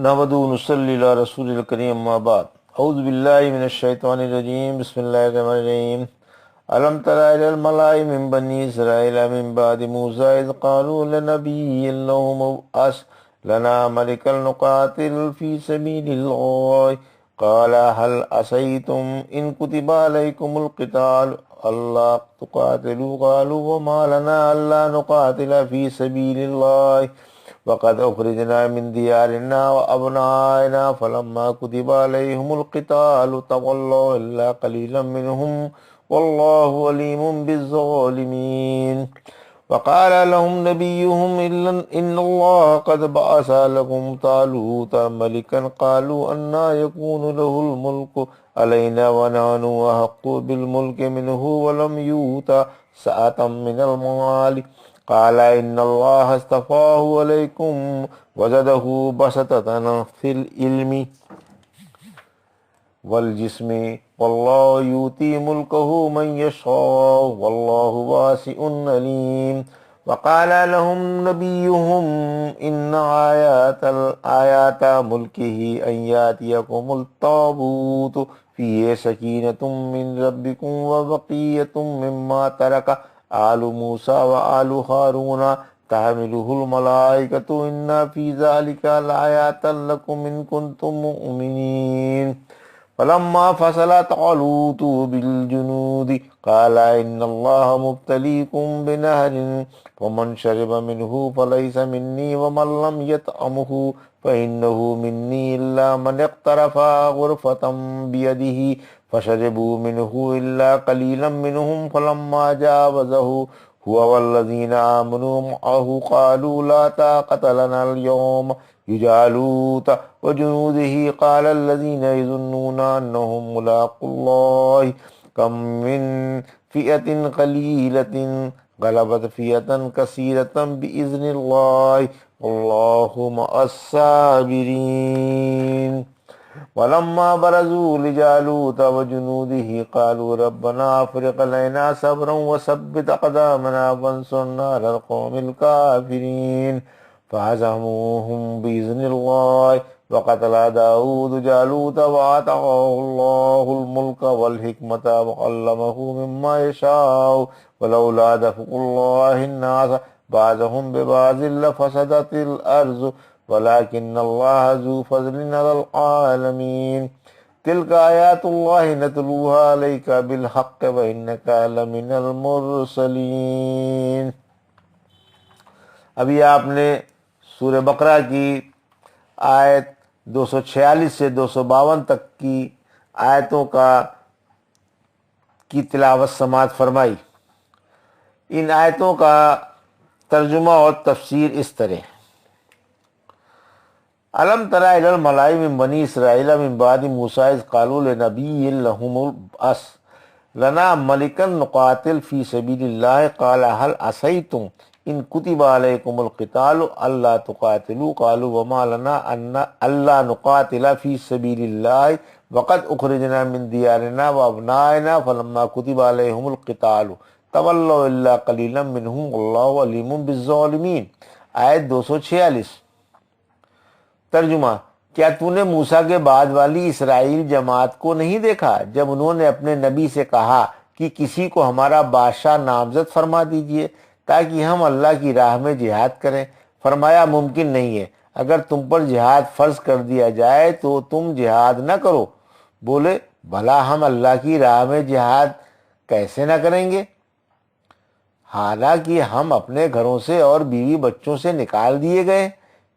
نحمد نصلی علی رسول الکریم اما بعد اعوذ باللہ من الشیطان الرجیم بسم اللہ الرحمن الرحیم الم تر الی الملأ من بنی اسرائیل من بعد موسیٰ اذ قالوا لنبی له مبعث لنا ملکا نقاتل فی سبیل اللہ قال هل عصیتم ان کتب علیکم القتال اللہ تقاتلوا قالوا وما لنا الا نقاتل فی سبیل اللہ وقد أخرجنا من ديارنا وأبنائنا فلما كتب عليهم القتال تولوا إلا قليلا منهم والله عليم بالظالمين وقال لهم نبيهم إن الله قد بعث لكم طالوت ملكا قالوا أنى يكون له الملك علينا ونحن أحق بالملك منه ولم يؤت سعة من المال قال إن الله اصطفاه عليكم وزده بسطة في العلم والجسم والله يؤتي ملكه من يشاء والله واسع عليم وقال لهم نبيهم إن آيات ملكه أن يأتيكم التابوت فيه سكينة من ربكم وبقية مما ترك آل موسیٰ و آل ہارون تحملہ الملائکۃ ان فی ذلک لآیات لکم ان کنتم مؤمنین فلما فصل طالوت بالجنود قال ان اللہ مبتلیکم بنہر فمن شرب منہ فلیس منی ومن لم یطعمہ فإنہ منی الا من اقترف غرفة بیدہ فشربوا منه إلا قليلا منهم فلما جاوزه هو والذين آمنوا معه قالوا لا طاقة لنا اليوم بجالوت وجنوده قال الذين يظنون أنهم ملاقو الله كم من فئة قليلة غلبت فئة كثيرة بإذن الله والله مع الصابرين ولما برزوا لجالوت وجنوده قالوا ربنا افرغ علينا صبرا وثبت اقدامنا وانصرنا على القوم الكافرين فهزموهم باذن الله وقتل داود جالوت وآتاه الله الملك والحكمة وعلمه مما يشاء ولولا دفع الله الناس بعضهم ببعض لفسدت الارض ولكن الله ذو فضل على العالمين تلك آيات الله نتلوها عليك بالحق وإنك لمن المرسلين۔ ابھی آپ نے سورہ بقرہ کی آیت 246 سے 252 تک کی آیتوں کی تلاوت سماعت فرمائی۔ ان آیتوں کا ترجمہ اور تفسیر اس طرح: الم تر الی الملأ من بنی اسرائیل من بعد موسیٰ اذ قالوا لنبی لهم ابعث لنا ملکا نقاتل فی سبیل اللہ قال هل عصیتم ان کتب علیکم القتال الا تقاتلوا قالوا وما لنا الا نقاتل فی سبیل اللہ وقد اخرجنا من دیارنا وابنائنا فلما کتب علیہم القتال تولوا الا قلیلا منہم واللہ علیم بالظالمین۔ آیت 246۔ ترجمہ: کیا تو نے موسیٰ کے بعد والی اسرائیل جماعت کو نہیں دیکھا جب انہوں نے اپنے نبی سے کہا کہ کسی کو ہمارا بادشاہ نامزد فرما دیجئے تاکہ ہم اللہ کی راہ میں جہاد کریں؟ فرمایا ممکن نہیں ہے، اگر تم پر جہاد فرض کر دیا جائے تو تم جہاد نہ کرو۔ بولے بھلا ہم اللہ کی راہ میں جہاد کیسے نہ کریں گے، حالانکہ ہم اپنے گھروں سے اور بیوی بچوں سے نکال دیے گئے۔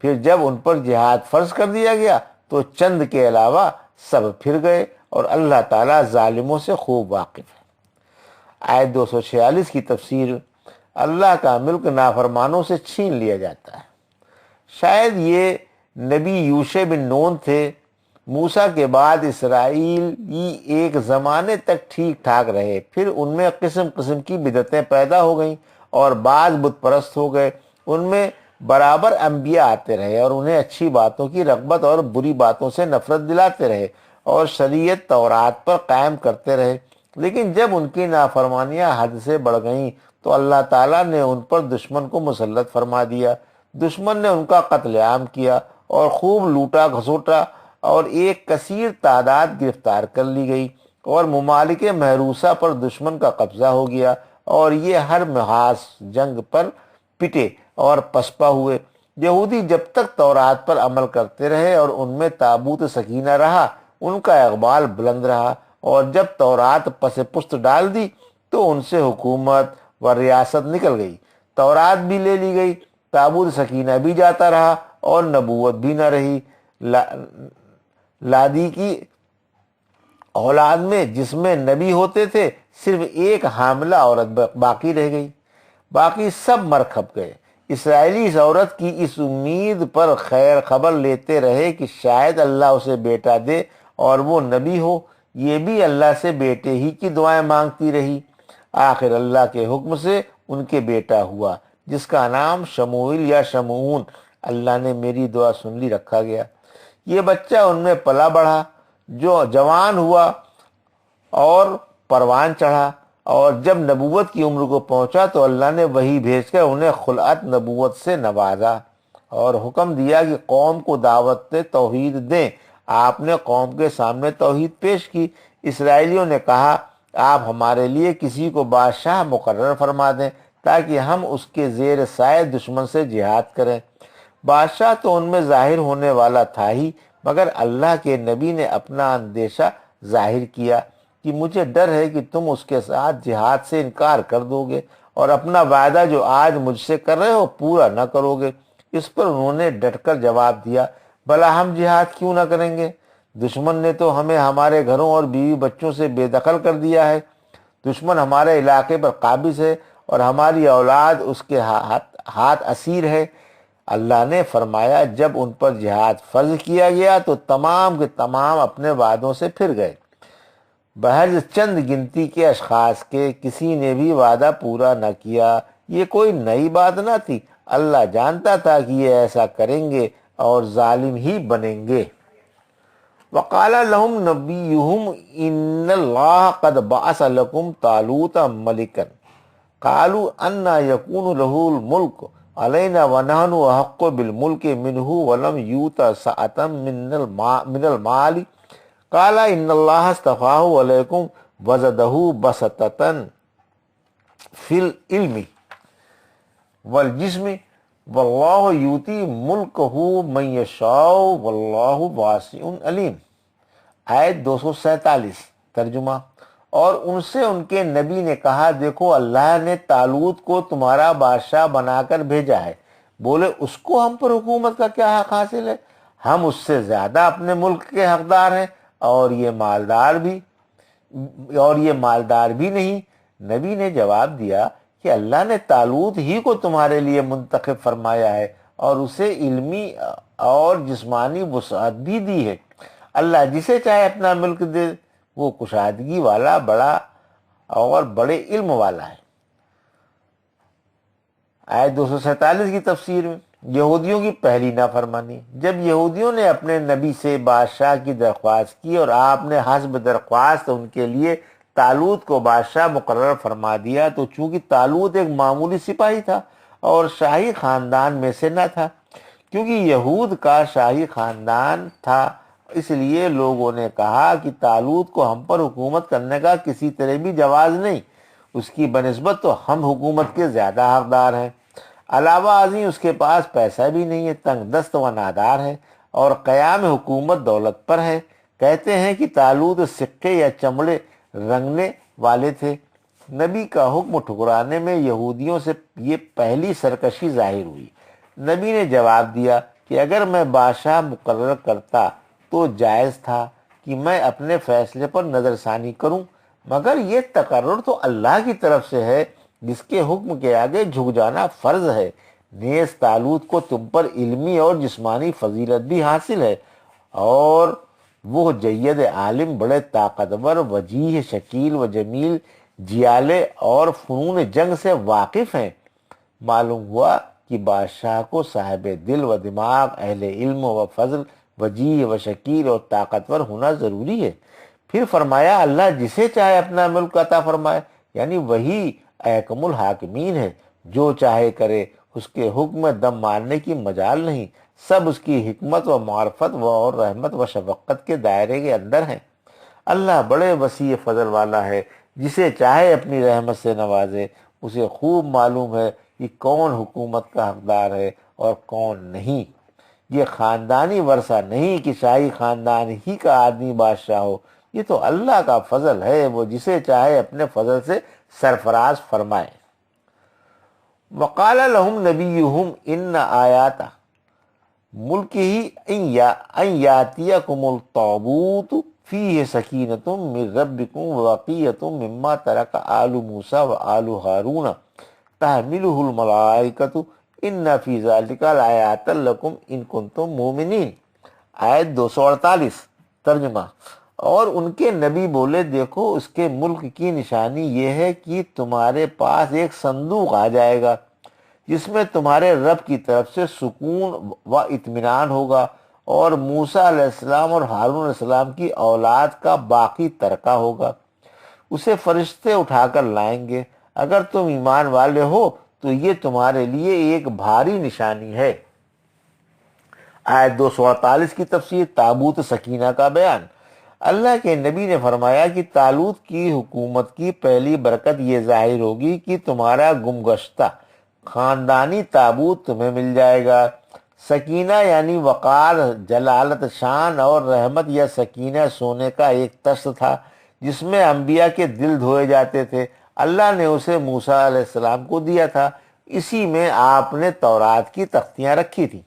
پھر جب ان پر جہاد فرض کر دیا گیا تو چند کے علاوہ سب پھر گئے اور اللہ تعالیٰ ظالموں سے خوب واقف ہے۔ آیت 246 کی تفسیر: اللہ کا ملک نافرمانوں سے چھین لیا جاتا ہے۔ شاید یہ نبی یوشع بن نون تھے۔ موسیٰ کے بعد اسرائیل ایک زمانے تک ٹھیک ٹھاک رہے، پھر ان میں قسم قسم کی بدعتیں پیدا ہو گئیں اور بعض بت پرست ہو گئے۔ ان میں برابر انبیاء آتے رہے اور انہیں اچھی باتوں کی رغبت اور بری باتوں سے نفرت دلاتے رہے اور شریعت تورات پر قائم کرتے رہے، لیکن جب ان کی نافرمانیاں حد سے بڑھ گئیں تو اللہ تعالیٰ نے ان پر دشمن کو مسلط فرما دیا۔ دشمن نے ان کا قتل عام کیا اور خوب لوٹا گھسوٹا اور ایک کثیر تعداد گرفتار کر لی گئی اور ممالک محروسہ پر دشمن کا قبضہ ہو گیا اور یہ ہر محاذ جنگ پر پٹے اور پسپا ہوئے۔ یہودی جب تک تورات پر عمل کرتے رہے اور ان میں تابوت سکینہ رہا ان کا اقبال بلند رہا، اور جب تورات پس پشت ڈال دی تو ان سے حکومت و ریاست نکل گئی، تورات بھی لے لی گئی، تابوت سکینہ بھی جاتا رہا اور نبوت بھی نہ رہی۔ لادی کی اولاد میں جس میں نبی ہوتے تھے صرف ایک حاملہ عورت باقی رہ گئی، باقی سب مر کھپ گئے۔ اسرائیلی اس عورت کی اس امید پر خیر خبر لیتے رہے کہ شاید اللہ اسے بیٹا دے اور وہ نبی ہو، یہ بھی اللہ سے بیٹے ہی کی دعائیں مانگتی رہی۔ آخر اللہ کے حکم سے ان کے بیٹا ہوا جس کا نام شموئیل یا شمعون، اللہ نے میری دعا سن لی، رکھا گیا۔ یہ بچہ ان میں پلا بڑھا، جو جوان ہوا اور پروان چڑھا، اور جب نبوت کی عمر کو پہنچا تو اللہ نے وحی بھیج کر انہیں خلعت نبوت سے نوازا اور حکم دیا کہ قوم کو دعوت توحید دیں۔ آپ نے قوم کے سامنے توحید پیش کی۔ اسرائیلیوں نے کہا آپ ہمارے لیے کسی کو بادشاہ مقرر فرما دیں تاکہ ہم اس کے زیر سائے دشمن سے جہاد کریں۔ بادشاہ تو ان میں ظاہر ہونے والا تھا ہی، مگر اللہ کے نبی نے اپنا اندیشہ ظاہر کیا کہ مجھے ڈر ہے کہ تم اس کے ساتھ جہاد سے انکار کر دو گے اور اپنا وعدہ جو آج مجھ سے کر رہے ہو پورا نہ کرو گے۔ اس پر انہوں نے ڈٹ کر جواب دیا بھلا ہم جہاد کیوں نہ کریں گے؟ دشمن نے تو ہمیں ہمارے گھروں اور بیوی بچوں سے بے دخل کر دیا ہے، دشمن ہمارے علاقے پر قابض ہے اور ہماری اولاد اس کے ہاتھ اسیر ہے۔ اللہ نے فرمایا جب ان پر جہاد فرض کیا گیا تو تمام کے تمام اپنے وعدوں سے پھر گئے، بحث چند گنتی کے اشخاص کے، کسی نے بھی وعدہ پورا نہ کیا۔ یہ کوئی نئی بات نہ تھی، اللہ جانتا تھا کہ یہ ایسا کریں گے اور ظالم ہی بنیں گے۔ وقال لهم نبيهم ان الله قد بعث لكم طالوت ملكا قالوا ان يكون له الملك علينا ونحن احق بالملك منه ولم يؤت سعة من المال قال ان الله اصطفاه عليكم وزده بسطة في العلم والجسم واللہ یوتی ملکہ من یشاء واللہ واسع علیم۔ آیت 247 ترجمہ۔ اور ان سے ان کے نبی نے کہا دیکھو اللہ نے طالوت کو تمہارا بادشاہ بنا کر بھیجا ہے۔ بولے اس کو ہم پر حکومت کا کیا حق حاصل ہے؟ ہم اس سے زیادہ اپنے ملک کے حقدار ہیں اور یہ مالدار بھی نہیں۔ نبی نے جواب دیا کہ اللہ نے طالوت ہی کو تمہارے لیے منتخب فرمایا ہے اور اسے علمی اور جسمانی وسعت بھی دی ہے۔ اللہ جسے چاہے اپنا ملک دے، وہ کشادگی والا بڑا اور بڑے علم والا ہے۔ آیت 247 کی تفسیر میں یہودیوں کی پہلی نافرمانی۔ جب یہودیوں نے اپنے نبی سے بادشاہ کی درخواست کی اور آپ نے حسب درخواست ان کے لیے طالوت کو بادشاہ مقرر فرما دیا، تو چونکہ طالوت ایک معمولی سپاہی تھا اور شاہی خاندان میں سے نہ تھا، کیونکہ یہود کا شاہی خاندان تھا، اس لیے لوگوں نے کہا کہ طالوت کو ہم پر حکومت کرنے کا کسی طرح بھی جواز نہیں، اس کی بنسبت تو ہم حکومت کے زیادہ حقدار ہیں۔ علاوہ ازیں اس کے پاس پیسہ بھی نہیں ہے، تنگ دست و نادار ہے اور قیام حکومت دولت پر ہے۔ کہتے ہیں کہ طالوت سکے یا چمڑے رنگنے والے تھے۔ نبی کا حکم ٹھکرانے میں یہودیوں سے یہ پہلی سرکشی ظاہر ہوئی۔ نبی نے جواب دیا کہ اگر میں بادشاہ مقرر کرتا تو جائز تھا کہ میں اپنے فیصلے پر نظر ثانی کروں، مگر یہ تقرر تو اللہ کی طرف سے ہے جس کے حکم کے آگے جھک جانا فرض ہے۔ نیز طالوت کو تم پر علمی اور جسمانی فضیلت بھی حاصل ہے اور وہ جید عالم، بڑے طاقتور، وجیح، شکیل و جمیل، جیالے اور فنون جنگ سے واقف ہیں۔ معلوم ہوا کہ بادشاہ کو صاحب دل و دماغ، اہل علم و فضل، وجیح و شکیل اور طاقتور ہونا ضروری ہے۔ پھر فرمایا اللہ جسے چاہے اپنا ملک عطا فرمائے، یعنی وہی احکم الحاکمین ہے، جو چاہے کرے، اس کے حکم میں دم مارنے کی مجال نہیں۔ سب اس کی حکمت و معرفت و اور رحمت و شفقت کے دائرے کے اندر ہیں۔ اللہ بڑے وسیع فضل والا ہے، جسے چاہے اپنی رحمت سے نوازے۔ اسے خوب معلوم ہے کہ کون حکومت کا حقدار ہے اور کون نہیں۔ یہ خاندانی ورثہ نہیں کہ شاہی خاندان ہی کا آدمی بادشاہ ہو، یہ تو اللہ کا فضل ہے، وہ جسے چاہے اپنے فضل سے سرفراز فرمائے۔ وقال لهم نبیہم ان آیات ملکہ ان یاتیکم الطابوت فیہ سکینۃ من ربکم وبقیۃ مما ترک آل موسیٰ وآل ہارون تحملہ الملائکۃ ان فی ذلک لآیات لکم ان کنتم مومنین۔ آیت 248 ترجمہ۔ اور ان کے نبی بولے، دیکھو اس کے ملک کی نشانی یہ ہے کہ تمہارے پاس ایک صندوق آ جائے گا جس میں تمہارے رب کی طرف سے سکون و اطمینان ہوگا، اور موسیٰ علیہ السلام اور ہارون علیہ السلام کی اولاد کا باقی ترکہ ہوگا۔ اسے فرشتے اٹھا کر لائیں گے۔ اگر تم ایمان والے ہو تو یہ تمہارے لیے ایک بھاری نشانی ہے۔ آیت 248 کی تفسیر، تابوت سکینہ کا بیان۔ اللہ کے نبی نے فرمایا کہ طالوت کی حکومت کی پہلی برکت یہ ظاہر ہوگی کہ تمہارا گمگشتہ خاندانی تابوت تمہیں مل جائے گا۔ سکینہ یعنی وقار، جلالت شان اور رحمت یا سکینہ سونے کا ایک تشت تھا جس میں انبیاء کے دل دھوئے جاتے تھے۔ اللہ نے اسے موسیٰ علیہ السلام کو دیا تھا، اسی میں آپ نے تورات کی تختیاں رکھی تھیں۔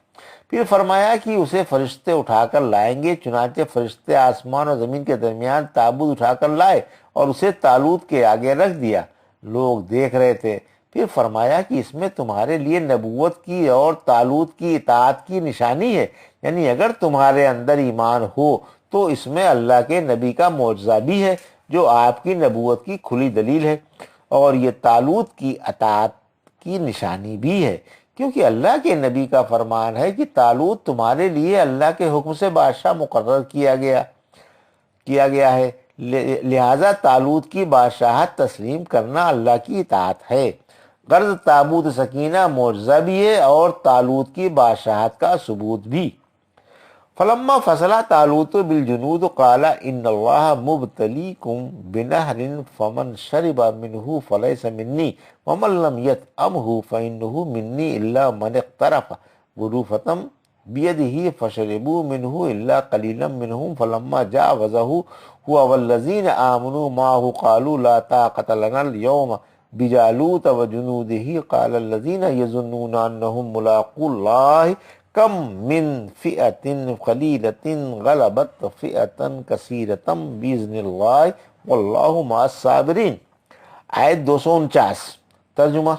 پھر فرمایا کہ اسے فرشتے اٹھا کر لائیں گے، چنانچہ فرشتے آسمان اور زمین کے درمیان تابوت اٹھا کر لائے اور اسے طالوت کے آگے رکھ دیا۔ لوگ دیکھ رہے تھے۔ پھر فرمایا کہ اس میں تمہارے لیے نبوت کی اور طالوت کی اطاعت کی نشانی ہے، یعنی اگر تمہارے اندر ایمان ہو تو اس میں اللہ کے نبی کا معجزہ بھی ہے جو آپ کی نبوت کی کھلی دلیل ہے، اور یہ طالوت کی اطاعت کی نشانی بھی ہے، کیونکہ اللہ کے نبی کا فرمان ہے کہ طالوت تمہارے لیے اللہ کے حکم سے بادشاہ مقرر کیا گیا ہے، لہذا طالوت کی بادشاہت تسلیم کرنا اللہ کی اطاعت ہے۔ غرض تابوت سکینہ معجزہ بھی ہے اور طالوت کی بادشاہت کا ثبوت بھی۔ فلما فصل طالوت بالجنود قال ان اللہ مبتلیکم بنہر فمن شرب منہ فلیس منی ومن لم یطعمہ فانہ منی الا من اقترف غرفۃ بیدہ فشربوا منہ الا قلیلا منہم فلما جاوزہ هو والذین آمنوا معہ قالوا لا طاقت لنا اليوم بجالوت وجنودہ قال الذین یظنون انہم ملاقو اللہ کم من فئۃ قلیلۃ غلبت فئۃ کثیرۃ باذن اللہ واللہ مع الصابرین۔ آیت 249 ترجمہ۔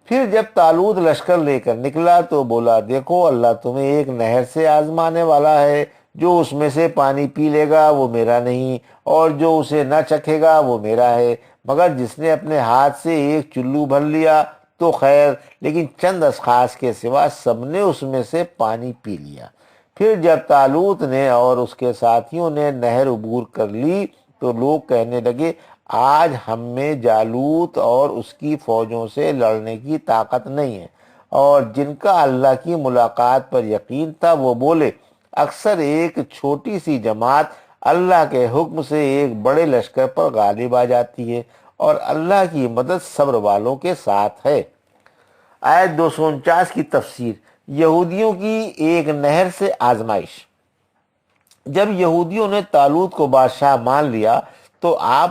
پھر جب طالوت لشکر لے کر نکلا تو بولا، دیکھو اللہ تمہیں ایک نہر سے آزمانے والا ہے، جو اس میں سے پانی پی لے گا وہ میرا نہیں، اور جو اسے نہ چکھے گا وہ میرا ہے، مگر جس نے اپنے ہاتھ سے ایک چلو بھر لیا تو خیر، لیکن چند اشخاص کے سوا سب نے اس میں سے پانی پی لیا۔ پھر جب طالوت نے اور اس کے ساتھیوں نے نہر عبور کر لی تو لوگ کہنے لگے، آج ہم میں جالوت اور اس کی فوجوں سے لڑنے کی طاقت نہیں ہے، اور جن کا اللہ کی ملاقات پر یقین تھا وہ بولے، اکثر ایک چھوٹی سی جماعت اللہ کے حکم سے ایک بڑے لشکر پر غالب آ جاتی ہے، اور اللہ کی مدد صبر والوں کے ساتھ ہے۔ آیت 249 کی تفسیر، یہودیوں کی ایک نہر سے آزمائش۔ جب یہودیوں نے طالوت کو بادشاہ مان لیا تو آپ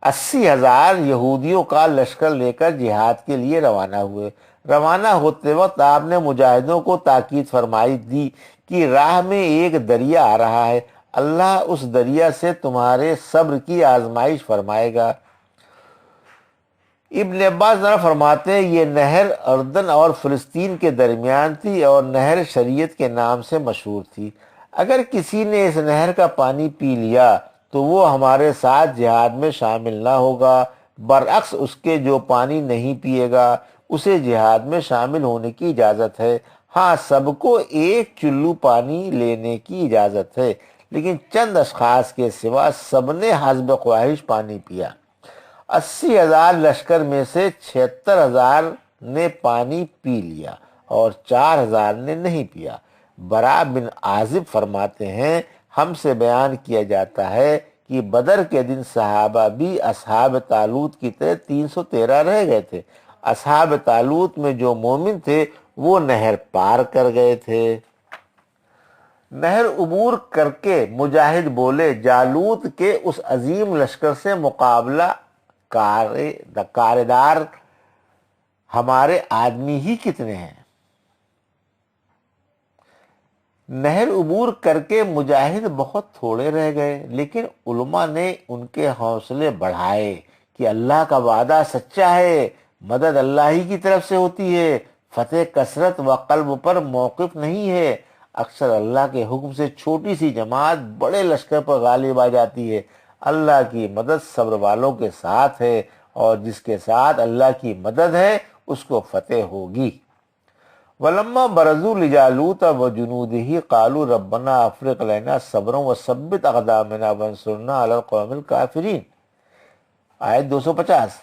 80,000 یہودیوں کا لشکر لے کر جہاد کے لیے روانہ ہوئے۔ روانہ ہوتے وقت آپ نے مجاہدوں کو تاکید فرمائی دی کہ راہ میں ایک دریا آ رہا ہے، اللہ اس دریا سے تمہارے صبر کی آزمائش فرمائے گا۔ ابن عباس ذرا فرماتے ہیں یہ نہر اردن اور فلسطین کے درمیان تھی اور نہر شریعت کے نام سے مشہور تھی۔ اگر کسی نے اس نہر کا پانی پی لیا تو وہ ہمارے ساتھ جہاد میں شامل نہ ہوگا، برعکس اس کے جو پانی نہیں پیے گا اسے جہاد میں شامل ہونے کی اجازت ہے۔ ہاں، سب کو ایک چلو پانی لینے کی اجازت ہے، لیکن چند اشخاص کے سوا سب نے حسب خواہش پانی پیا۔ 80,000 لشکر میں سے 76,000 نے پانی پی لیا اور 4000 نے نہیں پیا۔ برا بن عازب فرماتے ہیں ہم سے بیان کیا جاتا ہے کہ بدر کے دن صحابہ بھی اصحاب طالوت کی طرح 313 رہ گئے تھے۔ اصحاب طالوت میں جو مومن تھے وہ نہر پار کر گئے تھے۔ نہر عبور کر کے مجاہد بولے جالوت کے اس عظیم لشکر سے مقابلہ کاردار ہمارے آدمی ہی کتنے ہیں۔ نہر عبور کر کے مجاہد بہت تھوڑے رہ گئے، لیکن علماء نے ان کے حوصلے بڑھائے کہ اللہ کا وعدہ سچا ہے، مدد اللہ ہی کی طرف سے ہوتی ہے، فتح کثرت و قلب پر موقف نہیں ہے، اکثر اللہ کے حکم سے چھوٹی سی جماعت بڑے لشکر پر غالب آ جاتی ہے، اللہ کی مدد صبر والوں کے ساتھ ہے، اور جس کے ساتھ اللہ کی مدد ہے اس کو فتح ہوگی۔ ولما برزوا لجالوت وجنوده قالوا ربنا افرغ علينا صبرا وثبت اقدامنا وانصرنا على القوم الكافرين۔ آیت 250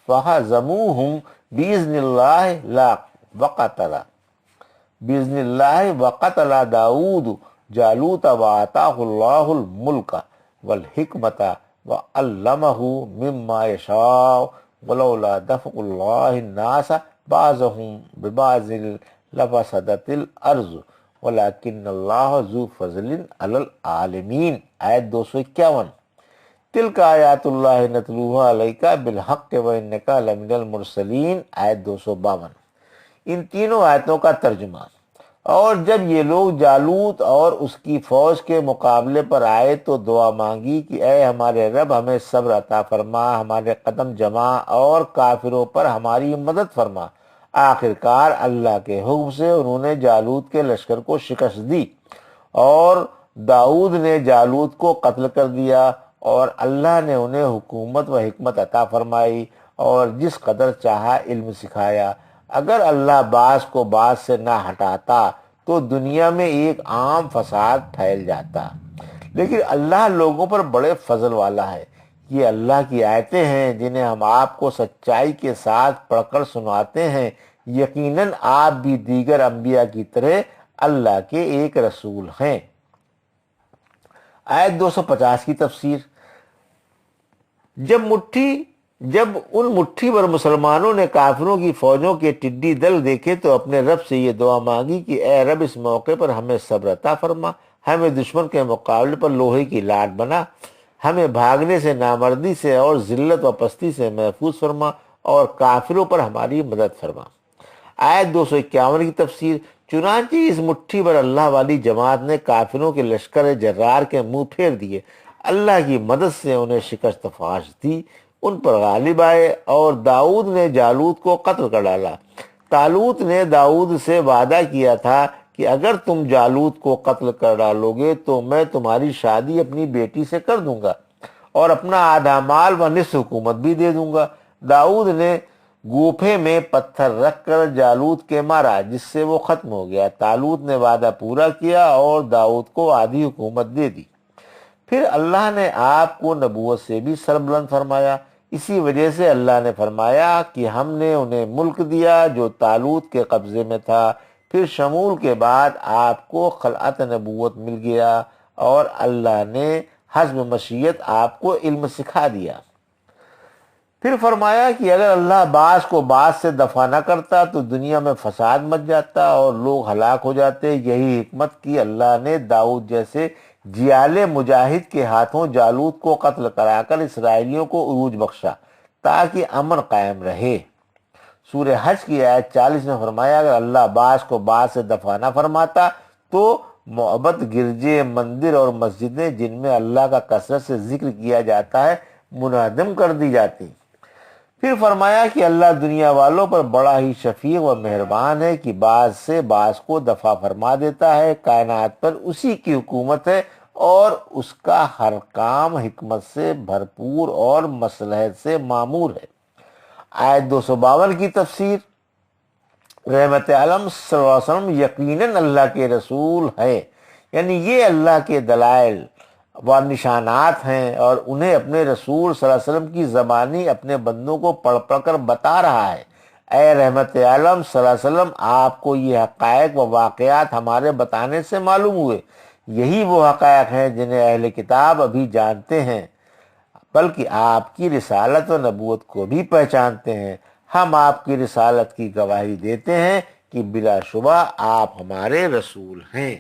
فهزموهم باذن الله لا وقتل داود جالوت وآتاه الله الملك والحكمة وعلمه مما يشاء ولولا دفع اللہ الناس بعضهم ببعض لفسدت الارض ولكن اللہ ذو فضل علی العالمین۔ آیت 251 تلک آیات اللہ نتلوها علیک بالحق وانک لمن المرسلین۔ آیت 252۔ ان تینوں آیتوں کا ترجمہ۔ اور جب یہ لوگ جالوت اور اس کی فوج کے مقابلے پر آئے تو دعا مانگی کہ اے ہمارے رب ہمیں صبر عطا فرما، ہمارے قدم جما اور کافروں پر ہماری مدد فرما۔ آخرکار اللہ کے حکم سے انہوں نے جالوت کے لشکر کو شکست دی، اور داؤد نے جالوت کو قتل کر دیا، اور اللہ نے انہیں حکومت و حکمت عطا فرمائی اور جس قدر چاہا علم سکھایا۔ اگر اللہ بعض کو بعض سے نہ ہٹاتا تو دنیا میں ایک عام فساد پھیل جاتا، لیکن اللہ لوگوں پر بڑے فضل والا ہے۔ یہ اللہ کی آیتیں ہیں جنہیں ہم آپ کو سچائی کے ساتھ پڑھ کر سناتے ہیں، یقیناً آپ بھی دیگر انبیاء کی طرح اللہ کے ایک رسول ہیں۔ آیت 250 کی تفسیر۔ جب ان مٹھی بھر مسلمانوں نے کافروں کی فوجوں کے ٹڈی دل دیکھے تو اپنے رب سے یہ دعا مانگی کہ اے رب اس موقع پر ہمیں صبر عطا فرما، ہمیں دشمن کے مقابلے پر لوہے کی لاٹ بنا، ہمیں بھاگنے سے، نامردی سے اور ذلت و پستی سے محفوظ فرما، اور کافروں پر ہماری مدد فرما۔ آیت 251 کی تفسیر۔ چنانچہ اس مٹھی بھر اللہ والی جماعت نے کافروں کے لشکر جرار کے منہ پھیر دیے، اللہ کی مدد سے انہیں شکست فاش دی، ان پر غالب آئے، اور داؤد نے جالوت کو قتل کر ڈالا۔ طالوت نے داؤد سے وعدہ کیا تھا کہ اگر تم جالوت کو قتل کر ڈالو گے تو میں تمہاری شادی اپنی بیٹی سے کر دوں گا، اور اپنا آدھا مال و نصف حکومت بھی دے دوں گا۔ داؤد نے گوفے میں پتھر رکھ کر جالوت کے مارا، جس سے وہ ختم ہو گیا۔ طالوت نے وعدہ پورا کیا اور داؤد کو آدھی حکومت دے دی۔ پھر اللہ نے آپ کو نبوت سے بھی سربلند فرمایا۔ اسی وجہ سے اللہ نے فرمایا کہ ہم نے انہیں ملک دیا جو طالوت کے قبضے میں تھا۔ پھر شمول کے بعد آپ کو خلعت نبوت مل گیا، اور اللہ نے حسب مشیت آپ کو علم سکھا دیا۔ پھر فرمایا کہ اگر اللہ بعض کو بعض سے دفع نہ کرتا تو دنیا میں فساد مچ جاتا اور لوگ ہلاک ہو جاتے۔ یہی حکمت کی اللہ نے داؤد جیسے جیال مجاہد کے ہاتھوں جالوت کو قتل کرا کر اسرائیلیوں کو عروج بخشا تاکہ امن قائم رہے۔ سورہ حج کی آیت 40 میں فرمایا اگر اللہ بعض کو بعض سے دفع نہ فرماتا تو معبد گرجے، مندر اور مسجدیں جن میں اللہ کا کثرت سے ذکر کیا جاتا ہے منہدم کر دی جاتی۔ پھر فرمایا کہ اللہ دنیا والوں پر بڑا ہی شفیق و مہربان ہے کہ بعض سے بعض کو دفع فرما دیتا ہے۔ کائنات پر اسی کی حکومت ہے اور اس کا ہر کام حکمت سے بھرپور اور مصلحت سے معمور ہے۔ آیت 252 کی تفسیر۔ رحمت عالم صلی اللہ علیہ وسلم یقیناً اللہ کے رسول ہیں، یعنی یہ اللہ کے دلائل و نشانات ہیں، اور انہیں اپنے رسول صلی اللہ علیہ وسلم کی زبانی اپنے بندوں کو پڑھ پڑھ کر بتا رہا ہے۔ اے رحمت عالم صلی اللہ علیہ وسلم، آپ کو یہ حقائق و واقعات ہمارے بتانے سے معلوم ہوئے، یہی وہ حقائق ہیں جنہیں اہل کتاب ابھی جانتے ہیں، بلکہ آپ کی رسالت و نبوت کو بھی پہچانتے ہیں۔ ہم آپ کی رسالت کی گواہی دیتے ہیں کہ بلا شبہ آپ ہمارے رسول ہیں۔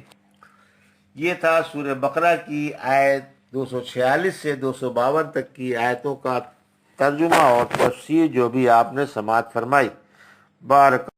یہ تھا سورہ بقرہ کی آیت 246 سے 252 تک کی آیتوں کا ترجمہ اور تفسیر جو بھی آپ نے سماعت فرمائی۔ بارک